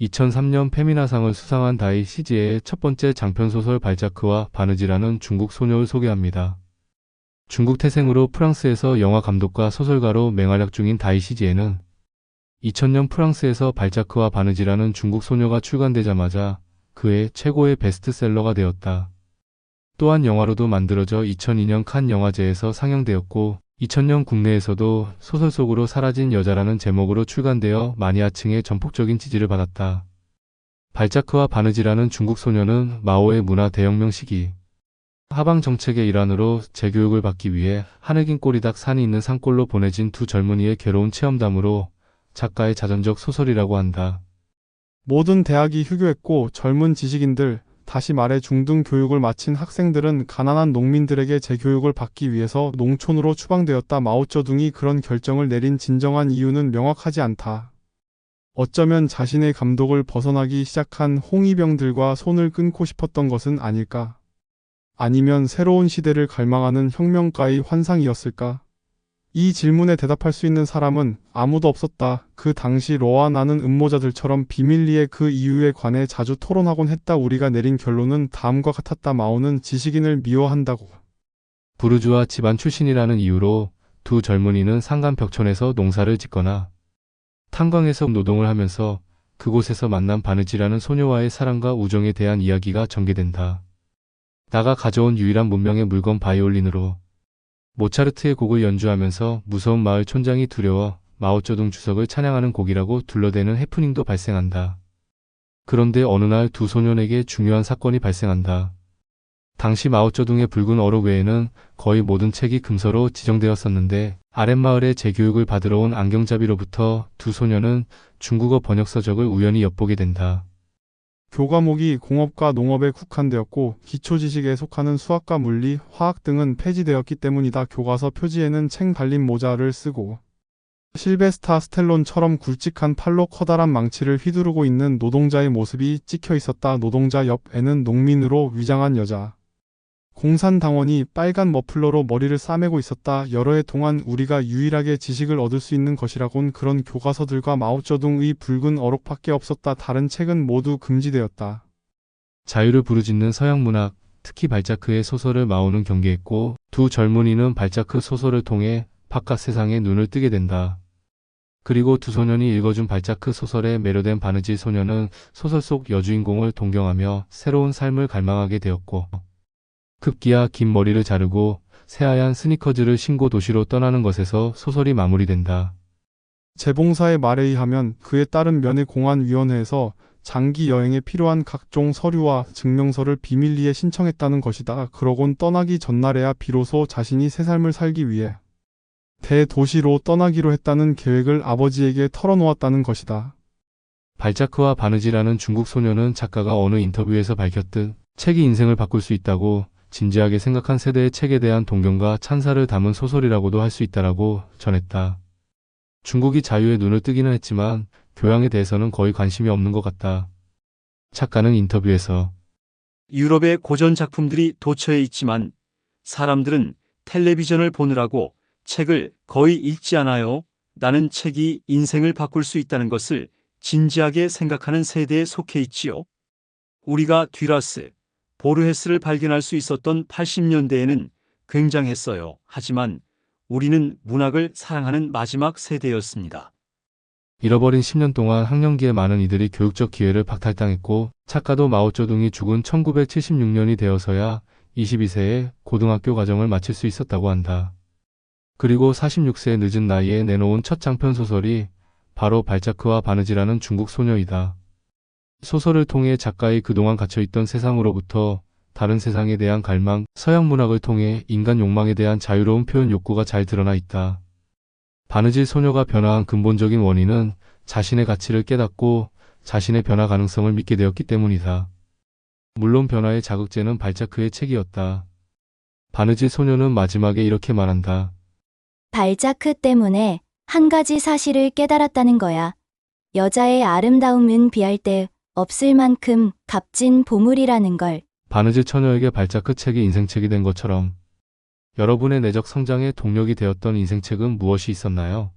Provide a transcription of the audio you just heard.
2003년 페미나상을 수상한 다이 시지에의 첫 번째 장편소설 발자크와 바느지라는 중국 소녀를 소개합니다. 중국 태생으로 프랑스에서 영화 감독과 소설가로 맹활약 중인 다이 시지에는 2000년 프랑스에서 발자크와 바느지라는 중국 소녀가 출간되자마자 그해 최고의 베스트셀러가 되었다. 또한 영화로도 만들어져 2002년 칸 영화제에서 상영되었고 2000년 국내에서도 소설 속으로 사라진 여자라는 제목으로 출간되어 마니아층의 전폭적인 지지를 받았다. 발자크와 바느지라는 중국 소녀는 마오의 문화 대혁명 시기 하방 정책의 일환으로 재교육을 받기 위해 하늘긴 꼬리닭 산이 있는 산골로 보내진 두 젊은이의 괴로운 체험담으로 작가의 자전적 소설이라고 한다. 모든 대학이 휴교했고 젊은 지식인들, 다시 말해 중등 교육을 마친 학생들은 가난한 농민들에게 재교육을 받기 위해서 농촌으로 추방되었다. 마오쩌둥이 그런 결정을 내린 진정한 이유는 명확하지 않다. 어쩌면 자신의 감독을 벗어나기 시작한 홍위병들과 손을 끊고 싶었던 것은 아닐까? 아니면 새로운 시대를 갈망하는 혁명가의 환상이었을까? 이 질문에 대답할 수 있는 사람은 아무도 없었다. 그 당시 로와 나는 음모자들처럼 비밀리에 그 이유에 관해 자주 토론하곤 했다. 우리가 내린 결론은 다음과 같았다. 마오는 지식인을 미워한다고. 부르주아 집안 출신이라는 이유로 두 젊은이는 산간 벽촌에서 농사를 짓거나 탄광에서 노동을 하면서 그곳에서 만난 바느지라는 소녀와의 사랑과 우정에 대한 이야기가 전개된다. 나가 가져온 유일한 문명의 물건 바이올린으로 모차르트의 곡을 연주하면서 무서운 마을 촌장이 두려워 마오쩌둥 주석을 찬양하는 곡이라고 둘러대는 해프닝도 발생한다. 그런데 어느 날 두 소년에게 중요한 사건이 발생한다. 당시 마오쩌둥의 붉은 어록 외에는 거의 모든 책이 금서로 지정되었었는데 아랫마을에 재교육을 받으러 온 안경잡이로부터 두 소년은 중국어 번역서적을 우연히 엿보게 된다. 교과목이 공업과 농업에 국한되었고 기초지식에 속하는 수학과 물리, 화학 등은 폐지되었기 때문이다. 교과서 표지에는 책 달린 모자를 쓰고 실베스타 스텔론처럼 굵직한 팔로 커다란 망치를 휘두르고 있는 노동자의 모습이 찍혀 있었다. 노동자 옆에는 농민으로 위장한 여자. 공산당원이 빨간 머플러로 머리를 싸매고 있었다. 여러 해 동안 우리가 유일하게 지식을 얻을 수 있는 것이라곤 그런 교과서들과 마오쩌둥의 붉은 어록밖에 없었다. 다른 책은 모두 금지되었다. 자유를 부르짖는 서양 문학, 특히 발자크의 소설을 마오는 경계했고 두 젊은이는 발자크 소설을 통해 바깥 세상에 눈을 뜨게 된다. 그리고 두 소년이 읽어준 발자크 소설에 매료된 바느질 소녀는 소설 속 여주인공을 동경하며 새로운 삶을 갈망하게 되었고 급기야 긴 머리를 자르고 새하얀 스니커즈를 신고 도시로 떠나는 것에서 소설이 마무리된다. 재봉사의 말에 의하면 그에 따른 면회공안위원회에서 장기 여행에 필요한 각종 서류와 증명서를 비밀리에 신청했다는 것이다. 그러곤 떠나기 전날에야 비로소 자신이 새 삶을 살기 위해 대도시로 떠나기로 했다는 계획을 아버지에게 털어놓았다는 것이다. 발자크와 바느지라는 중국 소녀는 작가가 어느 인터뷰에서 밝혔듯 책이 인생을 바꿀 수 있다고 진지하게 생각한 세대의 책에 대한 동경과 찬사를 담은 소설이라고도 할 수 있다라고 전했다. 중국이 자유의 눈을 뜨기는 했지만 교양에 대해서는 거의 관심이 없는 것 같다. 작가는 인터뷰에서 유럽의 고전 작품들이 도처에 있지만 사람들은 텔레비전을 보느라고 책을 거의 읽지 않아요. 나는 책이 인생을 바꿀 수 있다는 것을 진지하게 생각하는 세대에 속해 있지요. 우리가 듀라스, 보르헤스를 발견할 수 있었던 80년대에는 굉장했어요. 하지만 우리는 문학을 사랑하는 마지막 세대였습니다. 잃어버린 10년 동안 학령기에 많은 이들이 교육적 기회를 박탈당했고 작가도 마오쩌둥이 죽은 1976년이 되어서야 22세에 고등학교 과정을 마칠 수 있었다고 한다. 그리고 46세의 늦은 나이에 내놓은 첫 장편 소설이 바로 발자크와 바느지라는 중국 소녀이다. 소설을 통해 작가의 그동안 갇혀있던 세상으로부터 다른 세상에 대한 갈망, 서양 문학을 통해 인간 욕망에 대한 자유로운 표현 욕구가 잘 드러나 있다. 바느질 소녀가 변화한 근본적인 원인은 자신의 가치를 깨닫고 자신의 변화 가능성을 믿게 되었기 때문이다. 물론 변화의 자극제는 발자크의 책이었다. 바느질 소녀는 마지막에 이렇게 말한다. 발자크 때문에 한 가지 사실을 깨달았다는 거야. 여자의 아름다움은 비할 데 없을 만큼 값진 보물이라는 걸. 바느질 처녀에게 발자크 책이 인생책이 된 것처럼 여러분의 내적 성장의 동력이 되었던 인생책은 무엇이 있었나요?